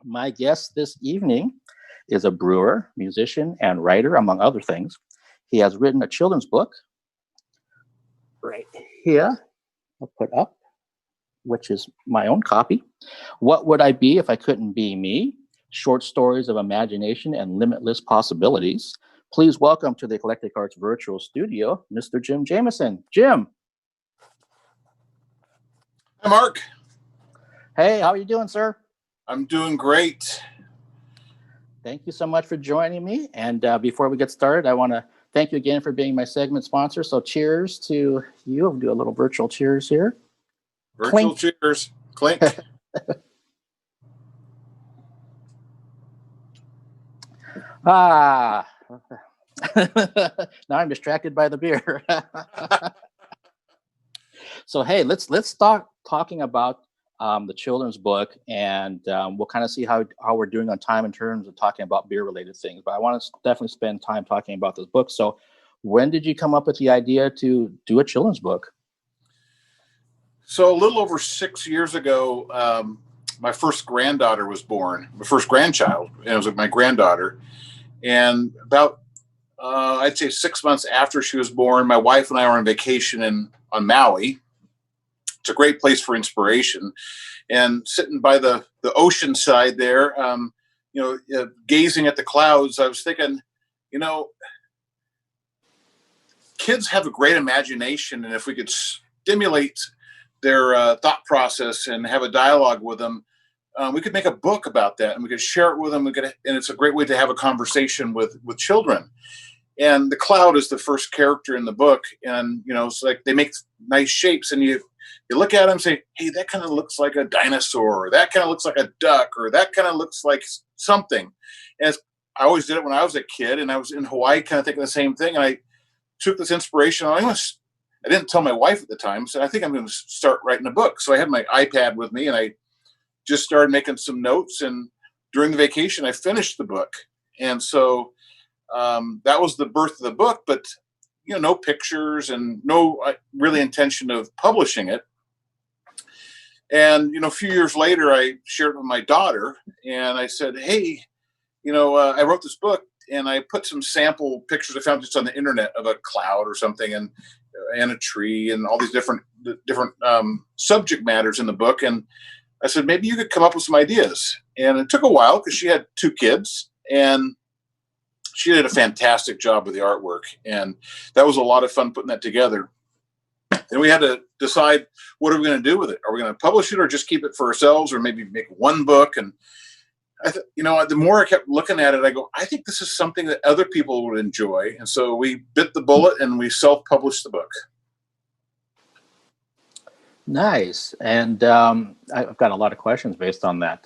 My guest this evening is a brewer, musician, and writer, among other things. He has written a children's book right here, I'll put up, which is my own copy. What Would I Be If I Couldn't Be Me? Short stories of imagination and limitless possibilities. Please welcome to the Eclectic Arts virtual studio, Mr. Jim Jamison. Jim. Hi, Mark. Hey, how are you doing, sir? I'm doing great. Thank you so much for joining me. And before we get started, I want to thank you again for being my segment sponsor. So cheers to you. I'll do a little virtual cheers here. Virtual Clink. Cheers. Clink. Now I'm distracted by the beer. So hey, let's start talking about the children's book, and we'll kind of see how we're doing on time in terms of talking about beer related things. But I want to definitely spend time talking about this book. So when did you come up with the idea to do a children's book? So a little over 6 years ago, my first granddaughter was born, my first grandchild, and it was my granddaughter. And about, I'd say 6 months after she was born, my wife and I were on vacation on Maui. It's a great place for inspiration. And sitting by the ocean side there, gazing at the clouds, I was thinking, kids have a great imagination. And if we could stimulate their thought process and have a dialogue with them, we could make a book about that, and we could share it with them. And it's a great way to have a conversation with children. And the cloud is the first character in the book, and it's like they make nice shapes, and you look at them and say, hey, that kind of looks like a dinosaur, or that kind of looks like a duck, or that kind of looks like something. And I always did it when I was a kid, and I was in Hawaii kind of thinking the same thing. And I took this inspiration. I didn't tell my wife at the time, so I think I'm going to start writing a book. So I had my iPad with me, and I just started making some notes. And during the vacation, I finished the book. And so that was the birth of the book, but no pictures and no really intention of publishing it. And a few years later, I shared it with my daughter, and I said, hey, I wrote this book, and I put some sample pictures I found just on the internet of a cloud or something, and a tree, and all these different subject matters in the book. And I said, maybe you could come up with some ideas. And it took a while because she had 2 kids, and she did a fantastic job with the artwork. And that was a lot of fun putting that together. And we had to decide, what are we going to do with it? Are we going to publish it, or just keep it for ourselves, or maybe make one book? And the more I kept looking at it, I go, I think this is something that other people would enjoy. And so we bit the bullet, and we self-published the book. Nice. And I've got a lot of questions based on that.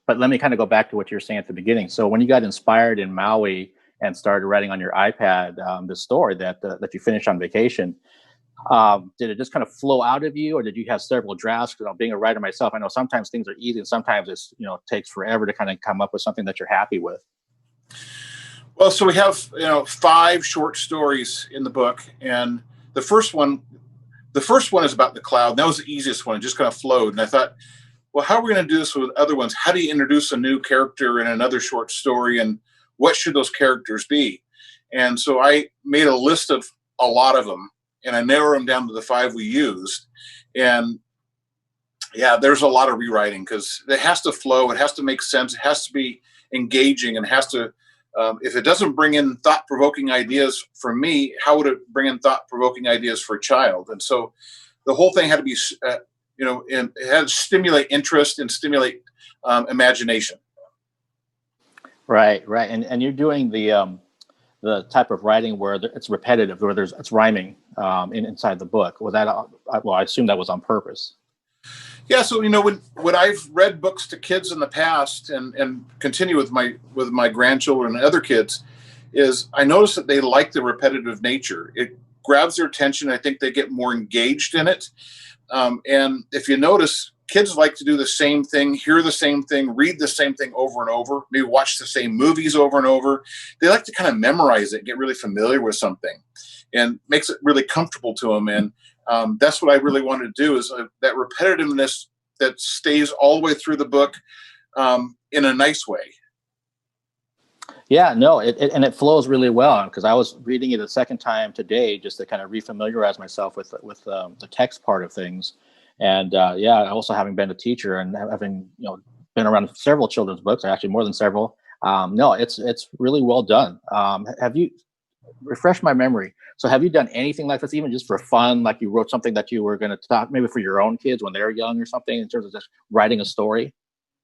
But let me kind of go back to what you were saying at the beginning. So when you got inspired in Maui and started writing on your iPad the story that you finished on vacation, did it just kind of flow out of you, or did you have several drafts? Being a writer myself, I know sometimes things are easy, and sometimes it takes forever to kind of come up with something that you're happy with. Well, so we have 5 short stories in the book, and the first one is about the cloud. And that was the easiest one. It just kind of flowed. And I thought, well, how are we going to do this with other ones? How do you introduce a new character in another short story, and what should those characters be? And so I made a list of a lot of them, and I narrowed them down to the 5 we used. And yeah, there's a lot of rewriting, because it has to flow. It has to make sense. It has to be engaging, and it has to, if it doesn't bring in thought-provoking ideas for me, how would it bring in thought-provoking ideas for a child? And so the whole thing had to be, and it had to stimulate interest and stimulate imagination. Right. And you're doing the type of writing where it's repetitive, where it's rhyming inside the book. Was that, well, I assume that was on purpose. Yeah. So, when I've read books to kids in the past, and continue with my grandchildren and other kids, is I notice that they like the repetitive nature. It grabs their attention. I think they get more engaged in it. And if you notice, kids like to do the same thing, hear the same thing, read the same thing over and over, maybe watch the same movies over and over. They like to kind of memorize it, get really familiar with something, and makes it really comfortable to them. And that's what I really wanted to do, is that repetitiveness that stays all the way through the book. in a nice way. Yeah, no, and it flows really well, because I was reading it a second time today just to kind of refamiliarize myself with the text part of things. And yeah, also having been a teacher and having been around several children's books, actually more than several. No, it's really well done. Have you refresh my memory? So have you done anything like this, even just for fun? Like you wrote something that you were going to talk maybe for your own kids when they're young or something, in terms of just writing a story?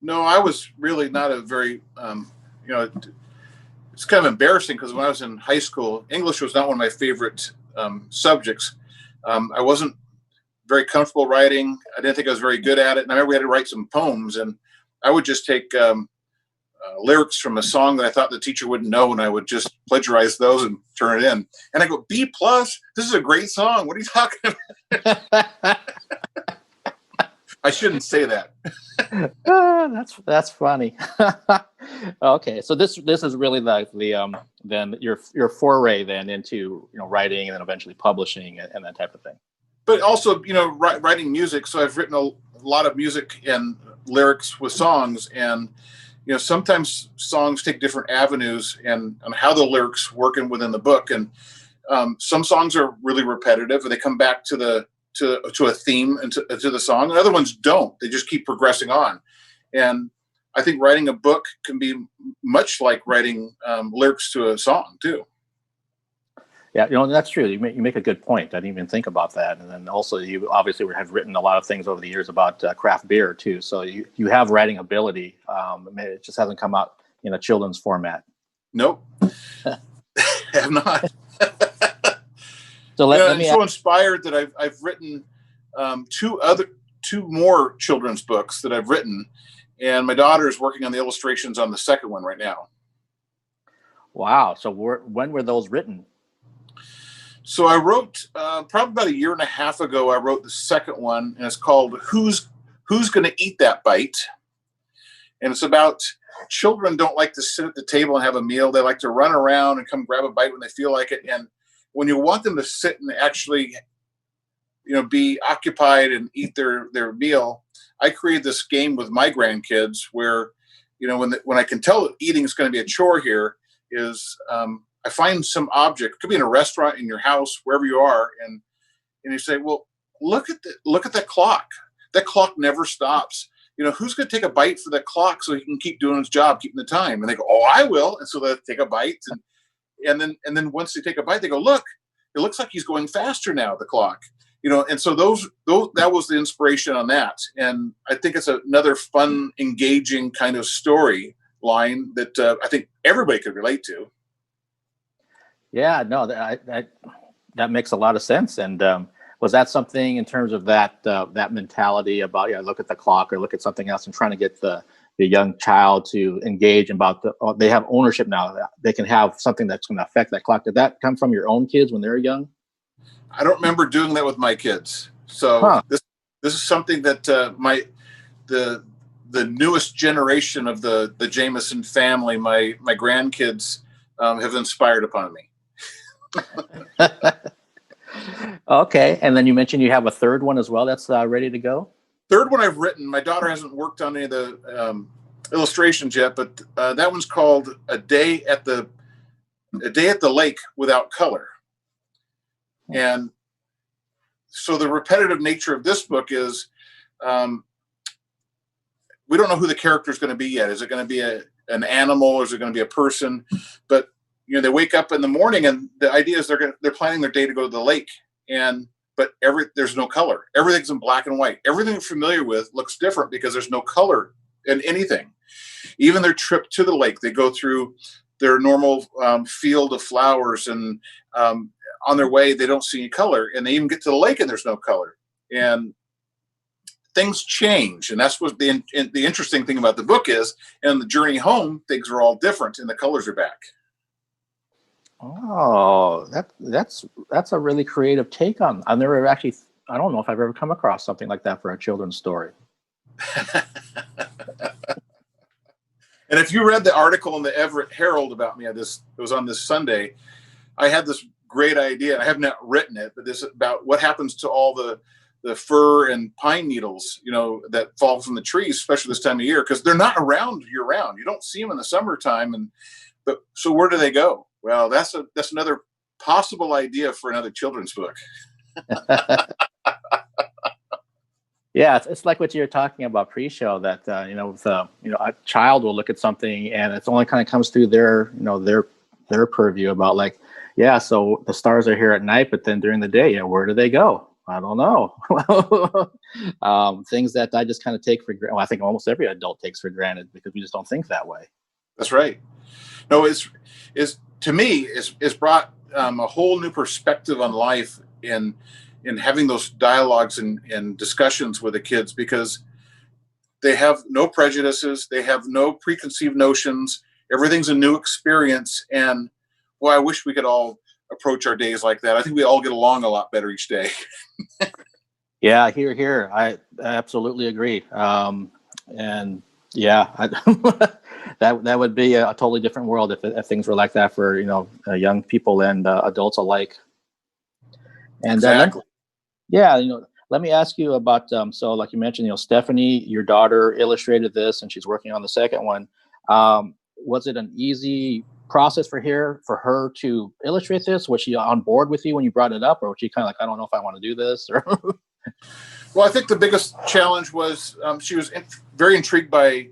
No, I was really not a very, it's kind of embarrassing because when I was in high school, English was not one of my favorite subjects. I wasn't very comfortable writing. I didn't think I was very good at it. And I remember we had to write some poems, and I would just take lyrics from a song that I thought the teacher wouldn't know, and I would just plagiarize those and turn it in. And I go, B+, this is a great song. What are you talking about? I shouldn't say that. That's funny. Okay, so this is really like the then your foray then into writing and then eventually publishing and that type of thing. But also writing music. So I've written a lot of music and lyrics with songs, and sometimes songs take different avenues and on how the lyrics working within the book. And some songs are really repetitive, and they come back to a theme and to the song, and other ones don't. They just keep progressing on. And I think writing a book can be much like writing lyrics to a song too. Yeah, that's true. You make a good point. I didn't even think about that. And then also, you obviously have written a lot of things over the years about craft beer too. So you have writing ability. It just hasn't come out in a children's format. Nope, have not. So I'm so inspired that I've written two more children's books that I've written, and my daughter is working on the illustrations on the second one right now. Wow! So when were those written? So I wrote probably about a year and a half ago. I wrote the second one, and it's called "Who's Going to Eat That Bite?" And it's about children don't like to sit at the table and have a meal. They like to run around and come grab a bite when they feel like it. And when you want them to sit and actually, be occupied and eat their meal, I created this game with my grandkids where, when I can tell that eating is going to be a chore here, is I find some object. It could be in a restaurant, in your house, wherever you are, and you say, "Well, look at that clock. That clock never stops. Who's going to take a bite for that clock so he can keep doing his job, keeping the time?" And they go, "Oh, I will." And so they take a bite, and then once they take a bite, they go, "Look, it looks like he's going faster now, the clock." And so those that was the inspiration on that. And I think it's another fun, engaging kind of story line that I think everybody could relate to. Yeah, no, that makes a lot of sense. And was that something in terms of that mentality about look at the clock or look at something else and trying to get the young child to engage about they have ownership now, they can have something that's going to affect that clock? Did that come from your own kids when they were young? I don't remember doing that with my kids. So this is something that the newest generation of the Jamison family, my grandkids, have inspired upon me. Okay, and then you mentioned you have a third one as well that's ready to go. Third one I've written. My daughter hasn't worked on any of the illustrations yet, but that one's called A Day at the Lake Without Color. And so the repetitive nature of this book is we don't know who the character is going to be yet. Is it going to be an animal, or is it going to be a person? But they wake up in the morning, and the idea is they're planning their day to go to the lake, but there's no color. Everything's in black and white. Everything you're familiar with looks different because there's no color in anything. Even their trip to the lake, they go through their normal field of flowers, and on their way they don't see any color, and they even get to the lake and there's no color, and things change. And that's what the interesting thing about the book is. And the journey home, things are all different, and the colors are back. Oh, that's a really creative take on. I don't know if I've ever come across something like that for a children's story. And if you read the article in the Everett Herald about me, it was on this Sunday, I had this great idea. I have not written it, but this is about what happens to all the the fir and pine needles, that fall from the trees, especially this time of year, because they're not around year round. You don't see them in the summertime, but so where do they go? Well, that's another possible idea for another children's book. Yeah, it's like what you're talking about pre-show, that a child will look at something and it's only kind of comes through their purview about, like, yeah, so the stars are here at night, but then during the day, where do they go? I don't know. Things that I just kind of take for granted. Well, I think almost every adult takes for granted because we just don't think that way. That's right. No, it's to me is brought a whole new perspective on life in having those dialogues and discussions with the kids, because they have no prejudices, they have no preconceived notions. Everything's a new experience, and I wish we could all approach our days like that. I think we all get along a lot better each day. Yeah, here. I absolutely agree. And yeah, that would be a totally different world if things were like that for young people and adults alike. And exactly. let me ask you about so, like you mentioned, Stephanie, your daughter, illustrated this, and she's working on the second one. Was it an easy process for her to illustrate this? Was she on board with you when you brought it up, or was she kind of like, I don't know if I want to do this? Or Well, I think the biggest challenge was she was very intrigued by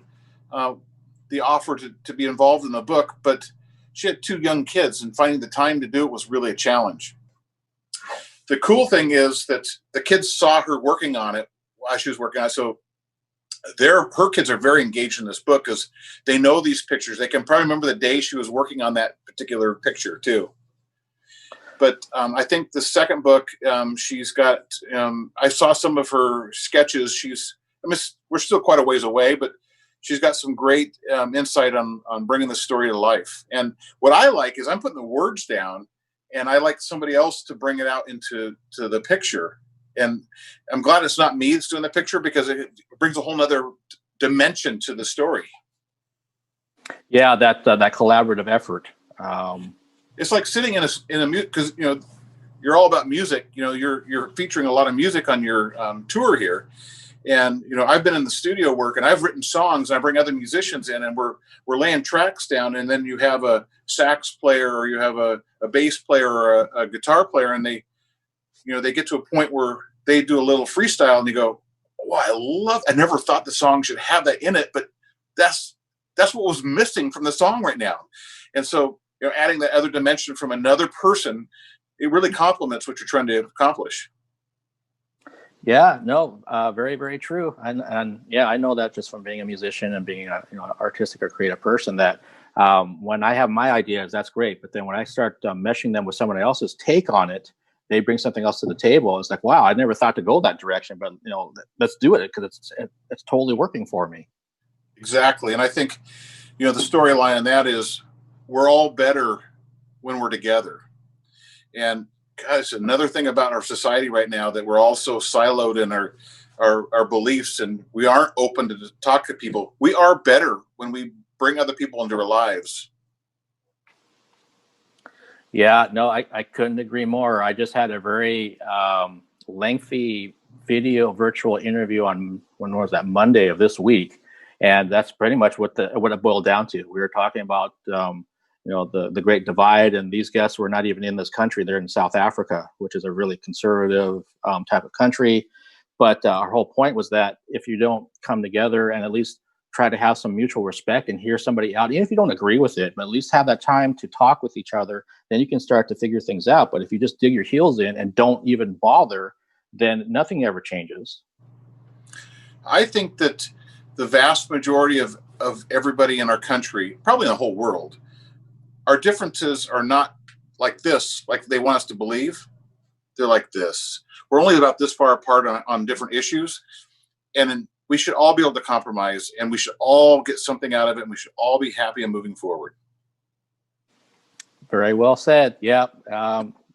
the offer to be involved in the book, but she had 2 young kids, and finding the time to do it was really a challenge. The cool thing is that the kids saw her working on it while she was working on it, so her kids are very engaged in this book because they know these pictures. They can probably remember the day she was working on that particular picture too. But I think the second book, she's got. I saw some of her sketches. We're still quite a ways away, but she's got some great insight on bringing the story to life. And what I like is I'm putting the words down, and I like somebody else to bring it out into the picture. And I'm glad it's not me that's doing the picture, because it brings a whole nother dimension to the story. Yeah, that collaborative effort. It's like sitting in a because you're all about music. You're featuring a lot of music on your tour here, and I've been in the studio work, and I've written songs, and I bring other musicians in, and we're laying tracks down, and then you have a sax player, or you have a bass player, or a guitar player, and they get to a point where they do a little freestyle, and you go, "Oh, I never thought the song should have that in it, but that's what was missing from the song right now." And so, adding that other dimension from another person, it really complements what you're trying to accomplish. Yeah, no, very, very true. And yeah, I know that just from being a musician and being a artistic or creative person, that when I have my ideas, that's great. But then when I start meshing them with someone else's take on it, they bring something else to the table. It's like, wow, I never thought to go that direction, but let's do it because it's totally working for me. Exactly. And I think, the storyline on that is we're all better when we're together. And God, it's another thing about our society right now, that we're all so siloed in our beliefs, and we aren't open to talk to people. We are better when we bring other people into our lives. Yeah, no, I couldn't agree more. I just had a very lengthy video virtual interview on, when was that, Monday of this week, and that's pretty much what it boiled down to. We were talking about the Great Divide, and these guests were not even in this country; they're in South Africa, which is a really conservative type of country. But our whole point was that if you don't come together and at least try to have some mutual respect and hear somebody out, even if you don't agree with it, but at least have that time to talk with each other, then you can start to figure things out. But if you just dig your heels in and don't even bother, then nothing ever changes. I think that the vast majority of everybody in our country, probably in the whole world, our differences are not like this, like they want us to believe. They're like this. We're only about this far apart on different issues. And we should all be able to compromise, and we should all get something out of it, and we should all be happy and moving forward. Very well said. Yeah.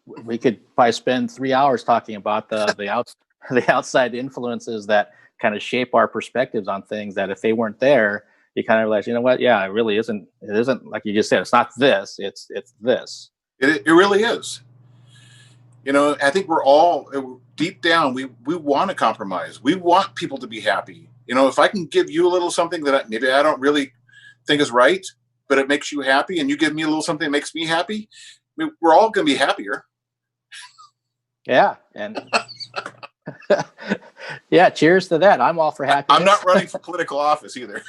We could probably spend 3 hours talking about the outside influences that kind of shape our perspectives on things, that if they weren't there, you kind of realize, what? Yeah, it really isn't. It isn't like you just said. It's not this. It's this. It really is. I think we're all deep down, we want to compromise. We want people to be happy. You know, if I can give you a little something that maybe I don't really think is right, but it makes you happy, and you give me a little something that makes me happy, we're all going to be happier. Yeah. And yeah, cheers to that. I'm all for happiness. I'm not running for political office either.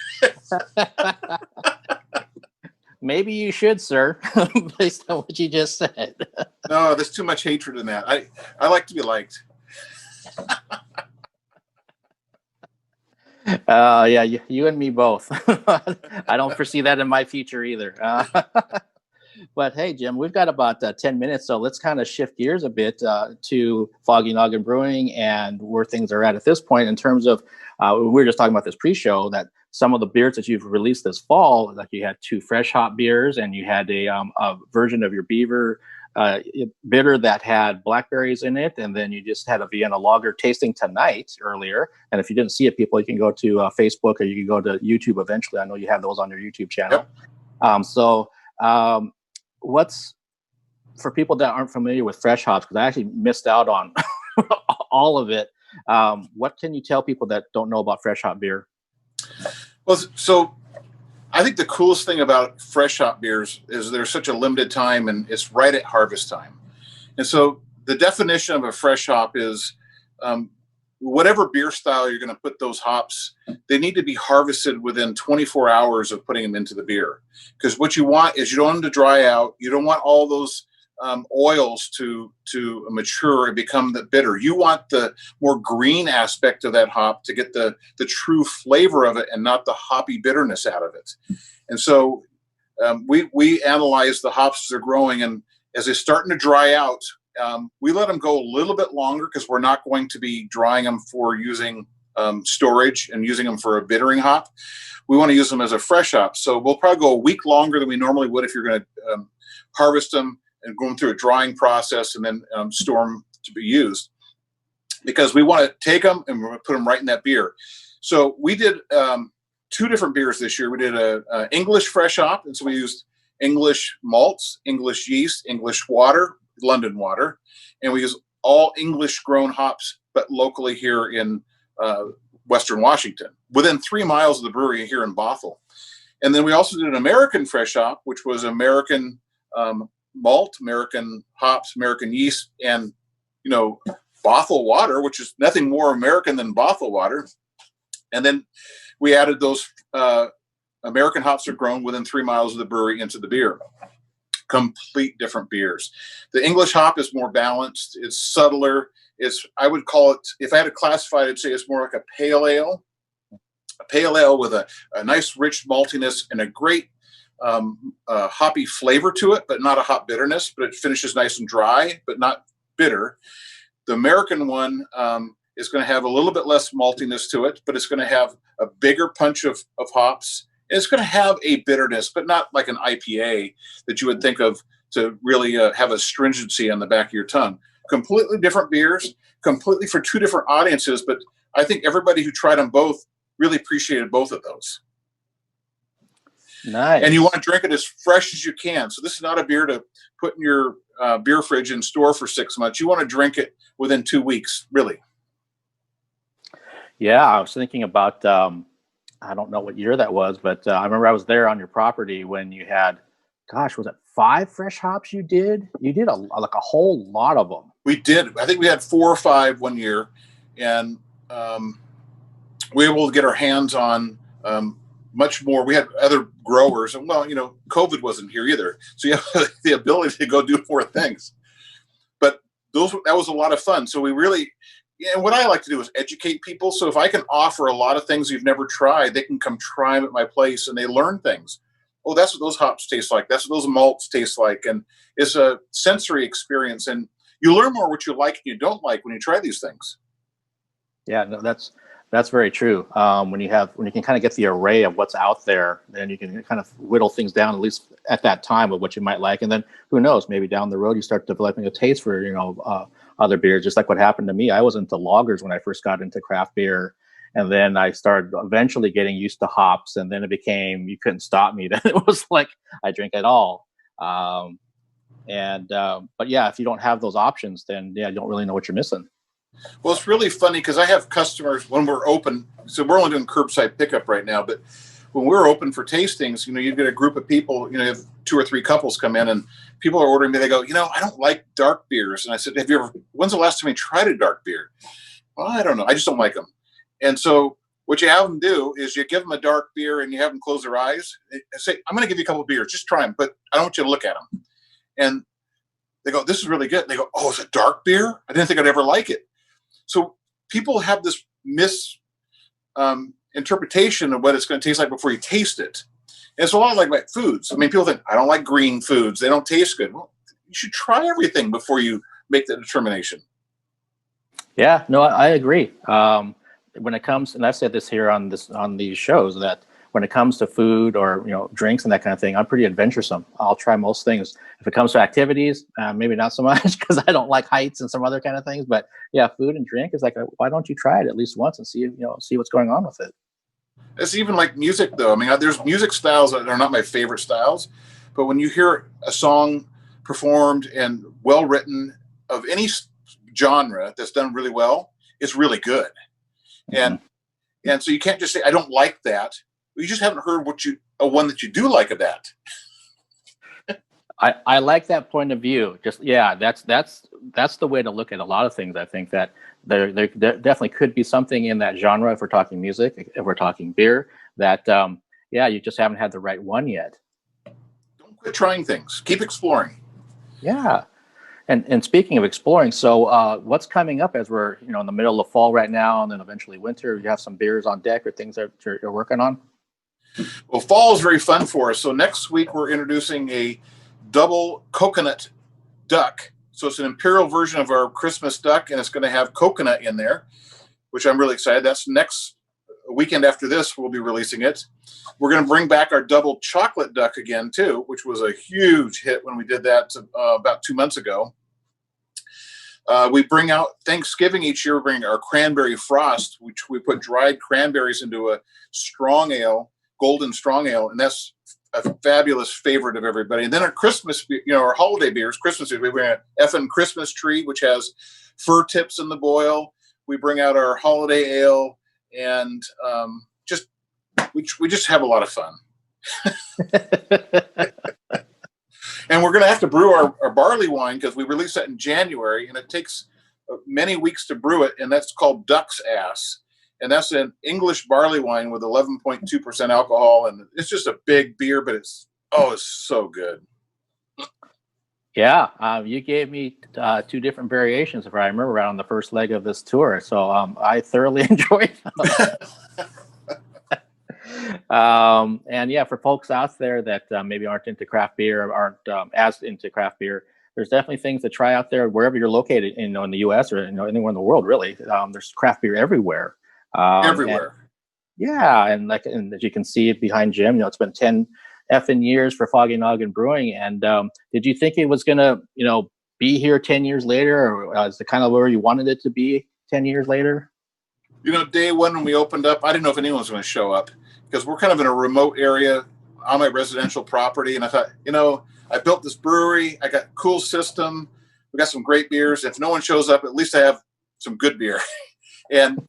Maybe you should, sir, based on what you just said. No, there's too much hatred in that. I like to be liked. Yeah, you and me both. I don't foresee that in my future either. But hey, Jim, we've got about 10 minutes, so let's kind of shift gears a bit to Foggy Noggin Brewing and where things are at this point in terms of, we were just talking about this pre-show, that some of the beers that you've released this fall, like you had 2 fresh hop beers, and you had a version of your Beaver bitter that had blackberries in it, and then you just had a Vienna lager tasting tonight earlier. And if you didn't see it, people, you can go to Facebook, or you can go to YouTube eventually. I know you have those on your YouTube channel. Yep. What's, for people that aren't familiar with fresh hops, because I actually missed out on all of it, what can you tell people that don't know about fresh hop beer? Well, so I think the coolest thing about fresh hop beers is there's such a limited time, and it's right at harvest time. And so the definition of a fresh hop is whatever beer style you're going to put those hops, they need to be harvested within 24 hours of putting them into the beer. Because what you want is, you don't want them to dry out. You don't want all those oils to mature and become the bitter. You want the more green aspect of that hop to get the true flavor of it, and not the hoppy bitterness out of it. And so we analyze the hops as they're growing, and as they're starting to dry out, we let them go a little bit longer, because we're not going to be drying them for using storage and using them for a bittering hop. We want to use them as a fresh hop. So we'll probably go a week longer than we normally would if you're going to harvest them and going through a drying process and then store them to be used, because we want to take them and we're going to put them right in that beer. So we did 2 different beers this year. We did a English fresh hop, and so we used English malts, English yeast, English water, London water, and we use all English grown hops, but locally here in Western Washington, within 3 miles of the brewery here in Bothell. And then we also did an American fresh hop, which was American malt, American hops, American yeast, and Bothell water, which is nothing more American than Bothell water. And then we added those American hops are grown within 3 miles of the brewery into the beer. Complete different beers. The English hop is more balanced. It's subtler. I would call it, if I had to classify it, I'd say it's more like a pale ale. A pale ale with a nice rich maltiness and a great hoppy flavor to it, but not a hop bitterness, but it finishes nice and dry, but not bitter. The American one is going to have a little bit less maltiness to it, but it's going to have a bigger punch of hops. And it's going to have a bitterness, but not like an IPA that you would think of to really have a stringency on the back of your tongue. Completely different beers, completely for 2 different audiences, but I think everybody who tried them both really appreciated both of those. Nice. And you want to drink it as fresh as you can. So this is not a beer to put in your beer fridge and store for 6 months. You want to drink it within 2 weeks, really. Yeah, I was thinking about, I don't know what year that was, but I remember I was there on your property when you had, gosh, was it 5 fresh hops you did? You did a whole lot of them. We did. I think we had 4 or 5 one year, and we were able to get our hands on much more. We had other growers, and COVID wasn't here either, so you have the ability to go do more things. But that was a lot of fun. So we really, and what I like to do is educate people. So if I can offer a lot of things you've never tried, they can come try them at my place, and they learn things. Oh, that's what those hops taste like. That's what those malts taste like, and it's a sensory experience. And you learn more what you like and you don't like when you try these things. Yeah, no, that's very true. When you can kind of get the array of what's out there, then you can kind of whittle things down, at least at that time, of what you might like. And then who knows, maybe down the road you start developing a taste for other beers, just like what happened to me. I was into lagers when I first got into craft beer, and then I started eventually getting used to hops, and then it became, you couldn't stop me. Then it was like I drink it all. But yeah, if you don't have those options, then yeah, you don't really know what you're missing. Well, it's really funny because I have customers when we're open. So we're only doing curbside pickup right now, but when we're open for tastings, you get a group of people, you have 2 or 3 couples come in and people are ordering me. They go, I don't like dark beers. And I said, when's the last time you tried a dark beer? Well, I don't know. I just don't like them. And so what you have them do is you give them a dark beer and you have them close their eyes and say, I'm going to give you a couple of beers. Just try them, but I don't want you to look at them. And they go, this is really good. And they go, oh, it's a dark beer? I didn't think I'd ever like it. So people have this interpretation of what it's going to taste like before you taste it. And it's a lot like foods. I mean, people think, I don't like green foods. They don't taste good. Well, you should try everything before you make that determination. Yeah, no, I agree. When it comes, and I've said this here on these shows, that when it comes to food or drinks and that kind of thing, I'm pretty adventuresome. I'll try most things. If it comes to activities, maybe not so much because I don't like heights and some other kind of things. But yeah, food and drink is like, why don't you try it at least once and see what's going on with it? It's even like music, though. I mean, there's music styles that are not my favorite styles, but when you hear a song performed and well written of any genre that's done really well, it's really good. Mm-hmm. And so you can't just say, I don't like that. You just haven't heard one that you do like of that. I like that point of view. Just, yeah, that's the way to look at a lot of things. I think that there definitely could be something in that genre if we're talking music, if we're talking beer, that you just haven't had the right one yet. Don't quit trying things. Keep exploring. Yeah. And speaking of exploring, so what's coming up as we're in the middle of fall right now, and then eventually winter? You have some beers on deck or things that you're working on? Well, fall is very fun for us. So next week we're introducing a double coconut duck. So it's an imperial version of our Christmas duck, and it's going to have coconut in there, which I'm really excited. That's next weekend after this, we'll be releasing it. We're going to bring back our double chocolate duck again, too, which was a huge hit when we did that about 2 months ago. We bring out Thanksgiving each year. We bring our cranberry frost, which we put dried cranberries into a strong ale, golden strong ale, and that's a fabulous favorite of everybody. And then our Christmas, our holiday beers, Christmas beers, we bring an effing Christmas tree, which has fir tips in the boil. We bring out our holiday ale, and we just have a lot of fun. And we're going to have to brew our barley wine because we release that in January, and it takes many weeks to brew it, and that's called Duck's Ass. And that's an English barley wine with 11.2% alcohol, and it's just a big beer, but it's so good. Yeah, you gave me 2 different variations, if I remember, right on the first leg of this tour. So I thoroughly enjoyed them. And yeah, for folks out there that maybe aren't into craft beer or aren't as into craft beer, there's definitely things to try out there wherever you're located in the U.S. or anywhere in the world, really. There's craft beer everywhere. Everywhere. And as you can see it behind Jim, it's been 10 effing years for Foggy Noggin Brewing. And did you think it was going to, be here 10 years later, or is it kind of where you wanted it to be 10 years later? Day one when we opened up, I didn't know if anyone was going to show up because we're kind of in a remote area on my residential property. And I thought, I built this brewery. I got a cool system. We got some great beers. If no one shows up, at least I have some good beer. And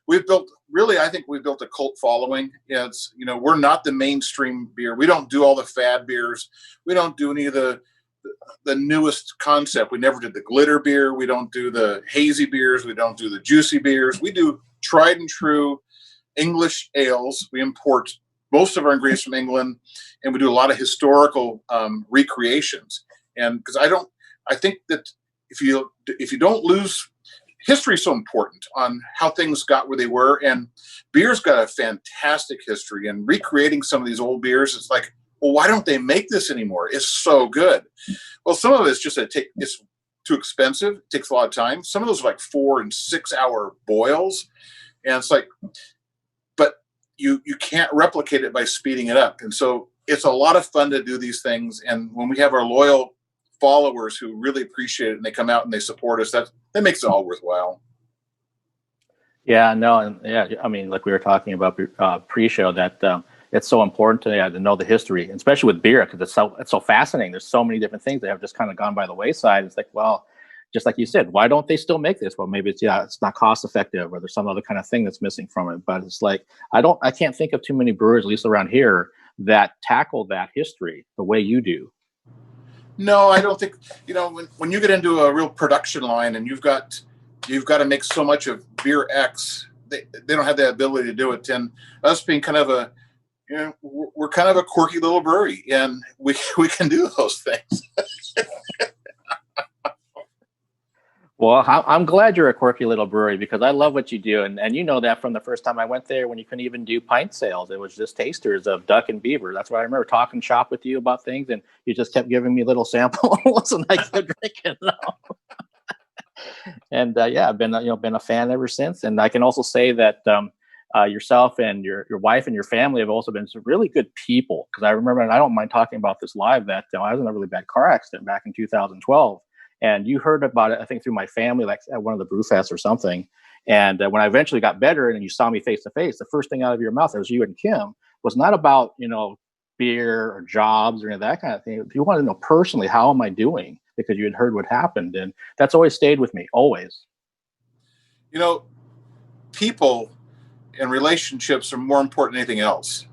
I think we've built a cult following. It's, we're not the mainstream beer. We don't do all the fad beers. We don't do any of the newest concept. We never did the glitter beer. We don't do the hazy beers. We don't do the juicy beers. We do tried and true English ales. We import most of our ingredients from England, and we do a lot of historical recreations. And because I think that if you don't lose history is so important on how things got where they were, and beer's got a fantastic history. And recreating some of these old beers, it's like, well, why don't they make this anymore? It's so good. Well, some of it's just it's too expensive. It takes a lot of time. Some of those are like 4 and 6 hour boils, and it's like, but you can't replicate it by speeding it up. And so it's a lot of fun to do these things. And when we have our loyal followers who really appreciate it and they come out and they support us, that makes it all worthwhile. Yeah, no, and yeah, I mean, like we were talking about pre-show, that it's so important to know the history, especially with beer, because it's so fascinating. There's so many different things that have just kind of gone by the wayside. It's like, well, just like you said, why don't they still make this? Well, maybe it's not cost effective, or there's some other kind of thing that's missing from it. But it's like I can't think of too many brewers, at least around here, that tackle that history the way you do. No, I don't think, when you get into a real production line and you've got to make so much of beer X, they don't have the ability to do it. And us being kind of we're kind of a quirky little brewery, and we can do those things. Well, I'm glad you're a quirky little brewery, because I love what you do. And you know that from the first time I went there, when you couldn't even do pint sales. It was just tasters of duck and beaver. That's why I remember talking shop with you about things, and you just kept giving me little samples and I kept drinking them. And I've been a fan ever since. And I can also say that yourself and your wife and your family have also been some really good people. Because I remember, and I don't mind talking about this live, that I was in a really bad car accident back in 2012. And you heard about it, I think, through my family, like at one of the brew fests or something. And when I eventually got better and you saw me face to face, the first thing out of your mouth, as you and Kim, was not about, beer or jobs or any of that kind of thing. You wanted to know personally, how am I doing? Because you had heard what happened. And that's always stayed with me, always. People and relationships are more important than anything else.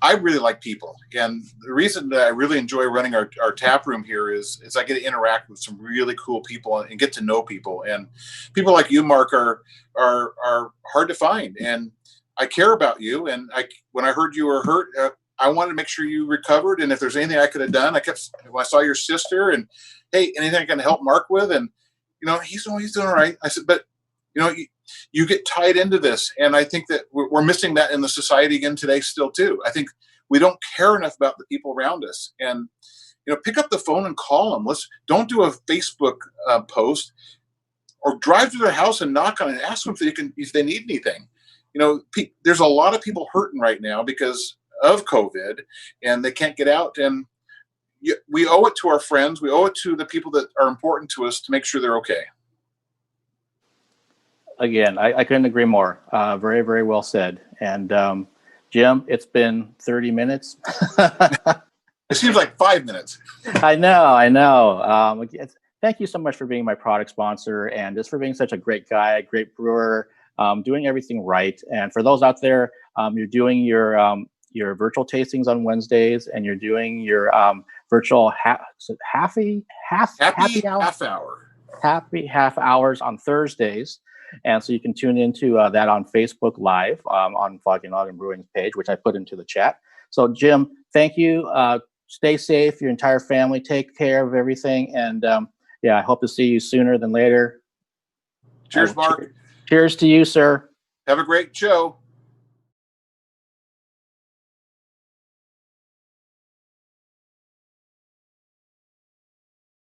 I really like people. And the reason that I really enjoy running our tap room here is I get to interact with some really cool people and get to know people. And people like you, Mark, are hard to find. And I care about you. And when I heard you were hurt, I wanted to make sure you recovered. And if there's anything I could have done, when I saw your sister and, hey, anything I can help Mark with? And, he's doing all right. I said, but, you get tied into this. And I think that we're missing that in the society again today still too. I think we don't care enough about the people around us. And, pick up the phone and call them. Don't do a Facebook post, or drive to their house and knock on it and ask them if they need anything. There's a lot of people hurting right now because of COVID, and they can't get out. And we owe it to our friends. We owe it to the people that are important to us to make sure they're okay. Again, I couldn't agree more. Very, very well said. And Jim, it's been 30 minutes. It seems like 5 minutes. I know. Thank you so much for being my product sponsor, and just for being such a great guy, a great brewer, doing everything right. And for those out there, you're doing your virtual tastings on Wednesdays, and you're doing your virtual happy half hours on Thursdays. And so you can tune into that on Facebook Live on Foggy Noggin Brewing's page, which I put into the chat. So, Jim, thank you. Stay safe, your entire family. Take care of everything. And I hope to see you sooner than later. Cheers, Mark. Cheers to you, sir. Have a great show.